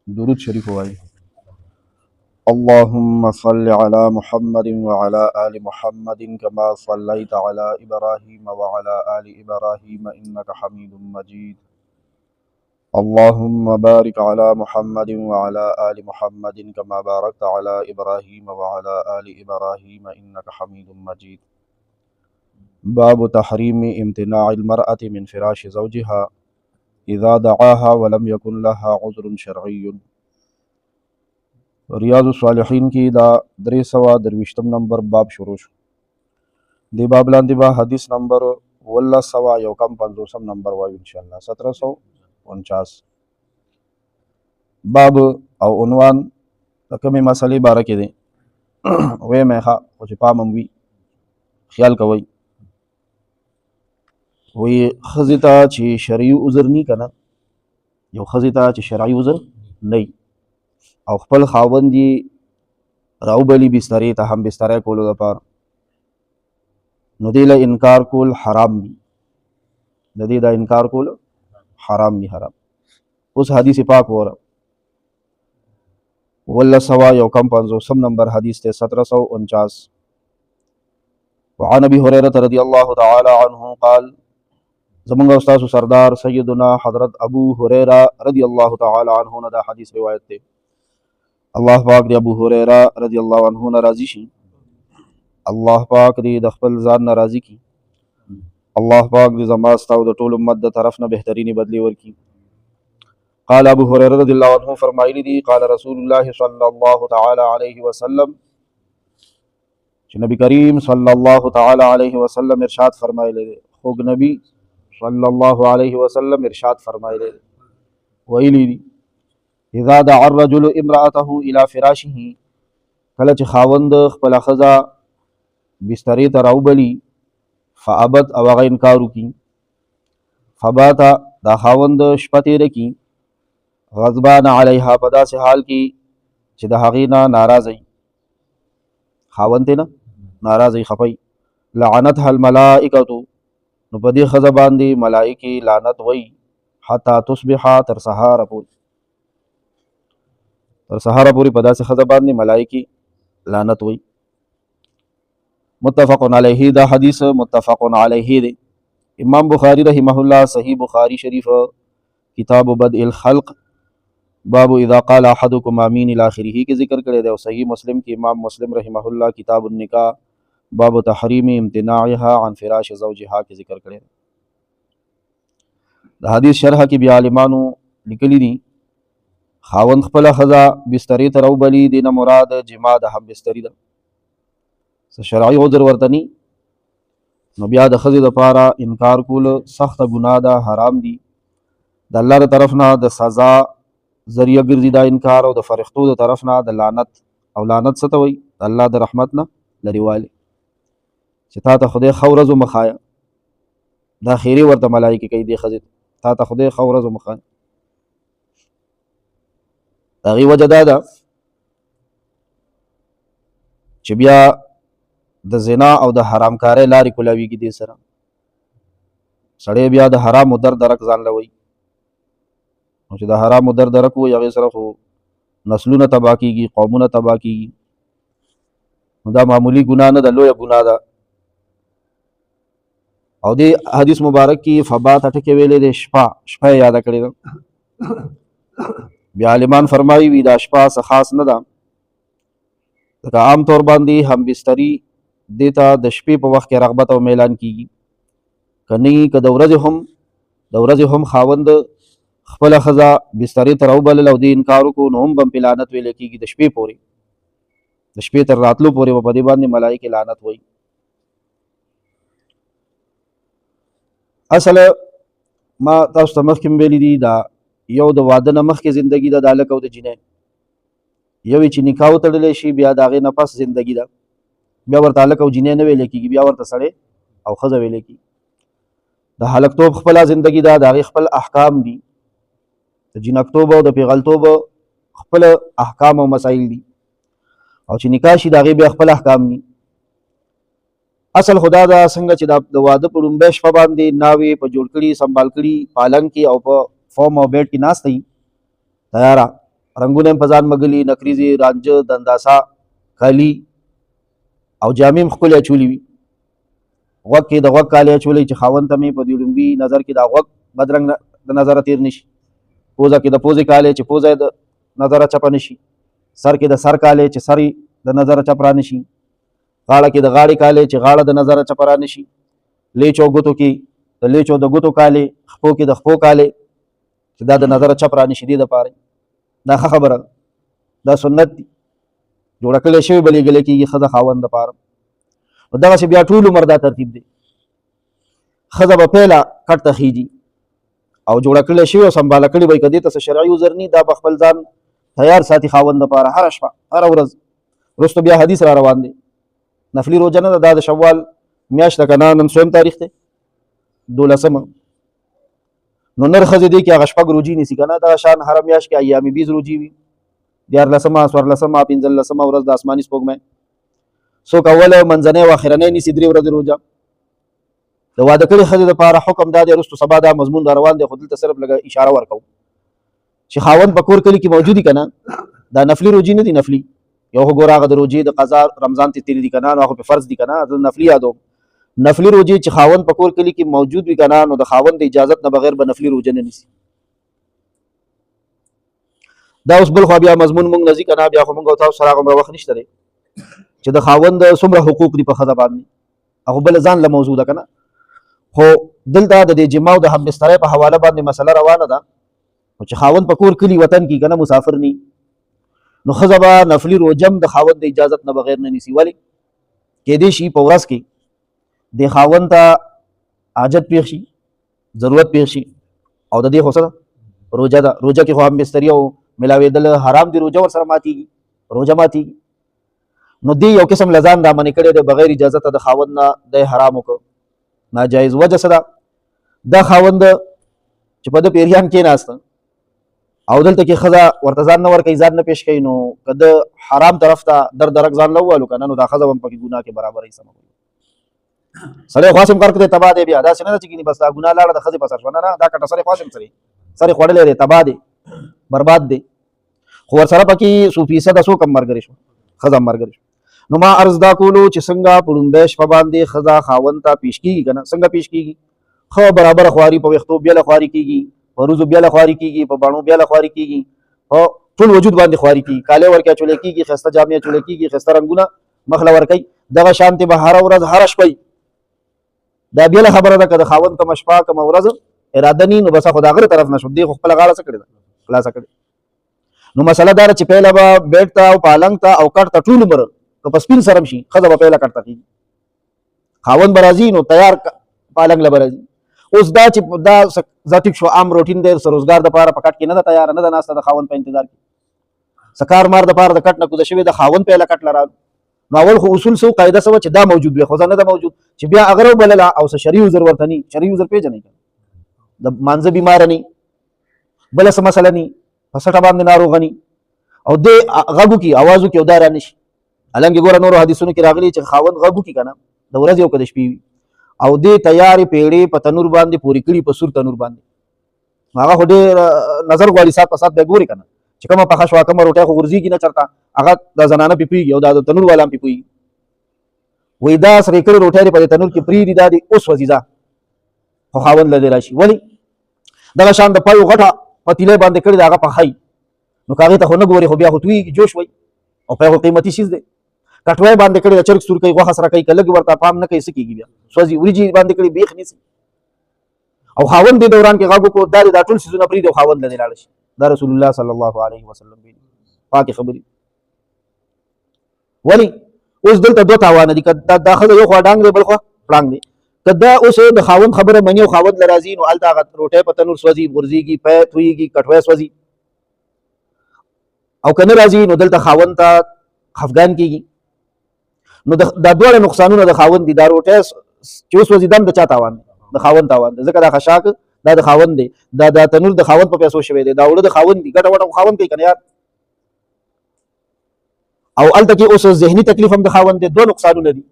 درود شریف وایي. اللهم صل على محمد وعلى آل محمد كما صليت على إبراهيم وعلى آل إبراهيم إنك حميد مجيد. اللهم بارك على محمد وعلى آل محمد كما باركت على إبراهيم وعلى آل إبراهيم إنك حميد مجيد. باب تحريم امتناع المرأة من فراش زوجها إذا دعاها ولم يكن لها عذر شرعي. ریاض الصالحین کی دا 323 نمبر باب شروع شو. دی باب لاندې به حدیث نمبر 1951 نمبر وایو انشاءالله 1749. باب او عنوان د کومې مسلې باره کې دی وې مې ښه خو چې پام هم وي خیال کوئ. وی ښځې ته چې شرعي عذر نی که نه، یو ښځې ته چې شرعي عذر نه او خپل خاوند یې راوبلي بسترې ته هم بستری کولو دپاره، نو دې له انکار کول حرام دي. د دې دا انکار کول حرام دي، حرام. اوس حدیث پاک وره 1951 نمبر حدیث ته 1749. وعن ابي هريره رضي الله تعالى عنه قال، زمونږ استاد سردار سیدنا حضرت ابو هريره رضی الله تعالی عنه نه دا حدیث روایت دی. الله پاک دی ابو هريره رضی الله عنه نه راضي شي، الله پاک دی د خپل ځان نه راضي کی، الله پاک دی زما ستاسو د ټول امت د طرف نه بهترینی بدلی ورکی. قال ابو هريره رضی الله عنه فرمایلی دی قال رسول الله صلی الله تعالی علیه وسلم، چې نبی کریم صلی الله تعالی علیه وسلم ارشاد فرمایلی دی، خوږ نبی صلی الله علیه وسلم ارشاد فرمایلی دی، ویلی دی اذا دعا الرجل امرأته الى فراشه، کله چې خاوند خپله ښځه بسترې ته راوبلي، فابت او هغه انکار وکړي، فبات دا خاوند شپه تېره کړي، غضبان علیها په داسې حال کې چې د هغې نه ناراضه وي، خاوند ترې نه ناراضه وي، خفه وي، لعنتها الملائکة، نو په دې ښځه باندې ملائکې لعنت وایي، حتی تصبح تر سهاره پورې، تر سهاره پورې په داسې ښځه باندې ملائکې لعنت وایي. متفق علیه، دا حدیث متفق علیه دی. امام بخاری رحمه الله صحیح بخاری شریف کتاب بدء الخلق باب اذا قال احدكم آمین الی آخرہ کی ذکر کرے دے، اور صحیح مسلم کی امام مسلم رحمہ اللہ کتاب النکاح باب تحریم امتناعها عن فراش زوجها کی ذکر کرے. دا حدیث شرح کی بیا عالمانو لیکلی دی، خاوند خپله ښځه بسترې ته راوبلي، دې نه مراد جما د هم بستري ده، څه شرعي عذر ورته ني، نو بیا د ښځې دپاره انکار کول سخته ګناه ده، حرام دي، د الله د طرف نه د سزا ذریعه ګرځي دا انکار، او د فرښتو د طرف نه د لعنت، او لعنت څه ته وایي؟ د الله د رحمت نه لرې والی، چې تا ته خدای ښه ورځ ومښایه، دا خیرې ورته ملایکې کوي دې ښځې ته، تا ته خدای ښه ورځ ومښایه. د هغې وجه دا ده چې بیا د زنا او د حرامکارۍ لارې کولاویږي دې سره، سړی بیا د حرامو در درک ځان له وایي، نو چې د حرامو در درک وایي هغې سره خو نسلونه تباه کېږي، قومونه تباه کېږي، نو دا معمولي ګناه نه ده، لویه ګناه ده. او دې حدیث مبارک کې فبات ټکې ویلې دی، شپه یې یاده کړې ده. بیا عالمان فرمایي وي دا شپه څه خاص نه ده، لکه عام طور باندې هم بستري دې ته د شپې په وخت کې رغبت او میلان کېږي، که نه که د ورځې هم خاوند خپله ښځه بسترې ته راوبلل او دې انکار وکړو، نو هم به پې لعنت ویلی کېږي د شپې پورې، د شپې تر راتلو پورې به په دې باندې ملایکې لعنت وایي. اصله ما تاسو ته مخکې ویلي دي، دا یو د واده نه مخکې زندګي ده د هلک او د جینۍ، یو چې نکاح وتړلی شي بیا د هغې نه پس زندګي ده، بیا ورته هلک او جینۍ نه ویلی کېږي، بیا ورته سړی او ښځه ویلی کېږي. د هلکتوب خپله زندګي ده، د هغې خپل احکام دي، د جینکتوب او د پیغلتوب خپل احکام او مسایل دي، او چې نکاح شي د هغې بیا خپل احکام دي. اصل خدا دا څنګه چې د واده په لومبۍ شپه باندې ناوې په جوړ کړي، سنبال کړي، پالنګ کې او په فارم او بیډ کې ناسته وي تیاره، رنگونه په ځان مګلي، نکریزي، رانجه، دنداسا، کالي او جامې ښکلې اچولي وي. غوږ کې د غوږ کالي اچولی چې خاوند ته مې په دې لومبي نظر کې دا غوږ بدرنګ د نظره تېر نشي. پوزه کې د پوزې کالي چې پوزه د نظره چپه نشي. سر کې د سر کالي چې سر د نظره چپ را نشي. غاړه کې د غاړې کالي چې غاړه د نظره چپ را نشي. لیچو ګوتو کې د لیچو د ګوتو کالي، خپو کې د خپو کالي چې دا د نظره چپ را نشي. دې دپاره دا ښه خبره ده، دا سنت دي. جوړه کړی شوی به لېږلی کېږي ښځه خاوند دپاره. نو دغسې بیا ټول عمر دا ترتیب دی. ښځه به پیله کټ ته خیږي او جوړه کړی شوي او سنباله کړي به یې، که دې ته څه شرعي عذر ني، دا به خپل ځان تیار ساتي خاوند دپاره هره شپه هره ورځ. وروسته بیا حدیث را روان دی، نفلي روژه نه ده، دا د شوال میاشت ده که نه، نن 2 تاریخ دی 12مه. نو نر ښځې دی کې هغه شپږ روجي نیسي که نه، دغه شان هره میاشت کې ایام بیض روجي وي، 14مه، 14مه، 15مه ورځ د آسماني سپوږمۍ. څوک اوله منځنۍ او اخرنۍ نیسي 3 ورځې روژه. د واده کړې ښځې دپاره حکم دا دی، وروستو سبا دا مضمون را روان دی، خو دلته صرف لږه اشاره ورکوو چې خاوند په کور کلي کې موجود وي که نه، دا نفلي روجي نه دي. نفلي یو خو ګوره هغه د روجې د قضا رمضان ته تېرې دي که نه، نو هغه پې فرض دي که نه، زه نفلي یادوم. نفلي روجې چې خاوند په کور کلي کې موجود وي که نه، نو د خاوند د اجازت نه بغیر به نفلي روجه نه نیسي. دا اوس بل خوا بیا مضمون مونږ نه ځي که نه، بیا خو مونږ او تاسو سره هغومره وخت نشته دی چې د خاوند څومره حقوق دي په ښځه باندې، هغه بله ځان له موضوع ده که نه. خو دلته د دې جما او د همبسترۍ په حواله باندې مسله روانه ده چې خاوند په کور کلي وطن کې که نه مسافر ني، نو ښځه به نفلي روجم د خاوند د اجازت نه بغیر نه نیسي. ولې؟ کیدای شي په ورځ کې د خاوند ته حاجت پېښ شي، ضرورت پېښ شي، او د دې خو څه ده روژه ده. روژه کې خو همبستري او ملاوېدل حرام دي، روژه ورسره ماتېږي، روژه ماتېږي. نو دې یو قسم له ځان را منې کړی دی بغیر اجازته د خاوند نه، دی حرام وکړ، ناجایز. وجه څه ده؟ دا خاوند چې په ده پیریان کېناسته او دلته کې ښځه ورته ځان نه ورکوي، ځان نه پېښ کوي، نو که د حرام طرف ته درک ځان نه ووالو که نه، نو دا ښځه به هم پکې ګناه کې برابرۍ سمه کوي. سړی خو هسې هم کار کوي تباه دی، بیا داسې نه ده چې کیني بس دا ګناه لاړه د ښځې په سر شوه، نه نه، دا کټه سړی خو هسې هم سر یې خوړلی دی، تباه دی، برباد دی. خو ورسره پکې 100% څوک هم ملګري شو، ښځه هم ملګري شو. نو ما عرض دا کولو چې څنګه په لومبۍ شپه باندې ښځه خاوند ته پیش کېږي که نه، څنګه پیش کېږي؟ ښه برابره خواري، په ویښتو بیله خواري کېږي، په روزو بیله خواري کېږي، په بڼو بیله خواري کېږي، په ټول وجود باندې خواري کېږي، کالی ورکې اچولی کېږي، ښایسته جامې اچولی کېږي، ښایسته رنګونه مخ له ورکوي. دغه شانتې به هره ورځ هره شپه دا بیله خبره ده. که د خاوند کومه شپه کومه ورځ اراده ني، نو بس خو د هغه طرف نه شو، دې خو خپله غاړه څه کړې ده، خلاصه کړې. نو مسله دا ده چې پهله به بیډ ته او پالنګ ته او کټ ته ټول عمر که په سپین سرم شي، ښځه به پهله کټ ته کېږي، خاوند به راځي نو تیار پالنګ له به راځي. اوس دا چې دا ذاتي شو عام روټین دی، روزګار دپاره په کټ کې نه ده تیاره، نه ده ناسته د خاوند په انتظار کې، څه کار مار دپاره د کټ نه کوزه شوې د خاوند پهله کټ له رالو. نو اول خو اصول څه قاعده څه وه چې دا موجود وي، خو نه ده موجود، چې بیا هغه راوبلله او څه شرعي عذر ورته ني، شرعي عذر پېژنئ که د مانځه بیماره ني، بله څه مسله ني، په سټه باندې ناروغه ني، او دې غږ وکړي اواز وکړي او دا را نه شي. حالانکې ګوره نورو حدیثونو کې راغلي چې خاوند غږ وکړي که نه د ورځې او که د شپې وي، او دې تیارې پیړې په تنور باندې پورې کړي، په سور تنور باندې، هغه خو ډېر نظر غواړي، سات په سات بیا ګوري که نه چې کومه پخه شوه، کومه روټۍ خو غورځېږي نه چېرته، هغه د زنانه پې پوهېږي او دا د تنور والا هم پې پوهېږي. وایي دا سرې کړې روټۍ دې په دې تنور کې پرېږدي، دا دې اوس وځي، خو خاوند له دې را شي. ولې؟ دغه شان د پایو غټه پتیلی باندې کړې ده، هغه پخوي، نو که هغې ته خو نه ګوري، خو بیا خو تویېږي، جوش وایي، او پای خو قیمتي شیز دی. کټوۍ باندې کړې ده، چرګ سور کوي، غوښه سره کوي، که لږ ورته پام نه کوي څه کېږي، بیا سوځي. وریجې باندې کړې بیخ نیسي، او خاوند دې دوران کې غږ وکړو، دا ټول څیزونه پرېږدي او خاوند له دې لاړه شي. دا رسول الله صلی الله علیه وسلم ویلي پاکې خبرې. ولې؟ اوس دلته دوه تاوانه دي، که دا ښځه یو خوا ډانګ دی بل خوا پړانګ دی. که دا اوس د خاوند خبره مني او خاوند له راځي، نو هلته هغه روټۍ په تنور سوځي، غورځېږي، پی تویېږي، کټوۍ سوځي. او که نه راځي نو دلته خاوند ته خفګان کېږي. نو دا دواړه نقصانونه د خاوند دي. دا روټۍ چې وسوځي دا هم د چا تاوان دی؟ د خاوند تاوان دی، ځکه دا خشاک دا د خاوند دی، دا تنور د خاوند په پیسو شوی دی، دا اوړه د خاوند دي، ګټه وټه خاوند کوي که نه یار. او هلته کې اوس ذهني تکلیف هم د خاوند دی. دوه نقصانونه دي.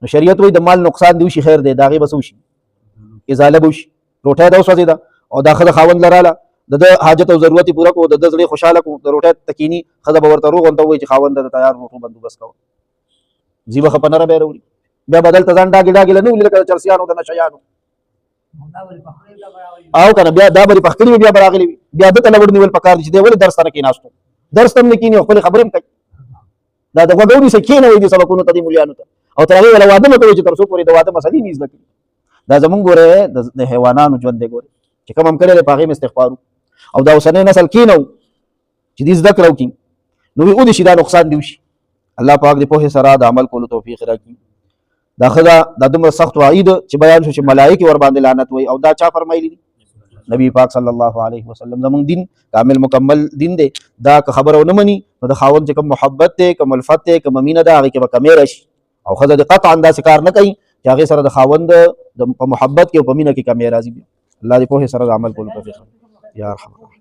نو شریعت وایي د مال نقصان دی وشي خیر دی، د هغې به څه وشي؟ ازاله به وشي. روټۍ ده وسوځېده او دا ښځه خاوند له راله، د حاجت او ضرورت پوره کو، د زړه خوشاله کو، د روټه تکینی خزه به ورته روغ انته وای چې خاوند د تیار روټو بندوبست کوي، زیبه خپنره به وروړي بیا بدل تزان ډاګی ډاګی لنو لکه چرسیانو د نشیانو او کنه بیا دا بری پخکړی بیا براغلی بیا د تلوړ نیول پکار دي چې دی ول درس سره کې ناشته درس تم نه کینی خپل خبرې کوي دا د وګوري سکینه وي د سبقونو ته دی مليانو ته او تر هغه ولا واده مکوي چې تر څو پورې د واده مسلې نه زده دا زمونږ ګوره د حیوانانو ژوند دی ګوره چې کوم هم کړي په هغه استغفار او دا اوسنۍ نسل کینو چې دې زده کړو کې نو وي او دې شي دا نقصان دی وشي الله پاک دې په سره د عمل کولو توفیق راکړي دا خدا د دومره سخت وعید چې بیان شو چې ملائکه ور باندې لعنت وي او دا چا فرمایلی دي نبی پاک صلی الله علیه وسلم زمونږ دین کامل مکمل دین دی دا که خبره ونه مني نو د خاوند چې کوم محبت ته کوم الفت ته کوم مینه ده هغه کې به کمی راشي او خزه د قطعا دا کار نه کوي چې هغه سره د خاوند د محبت کې او په مینه کې کمی راځي الله دې په سره عمل کولو توفیق یا ارحم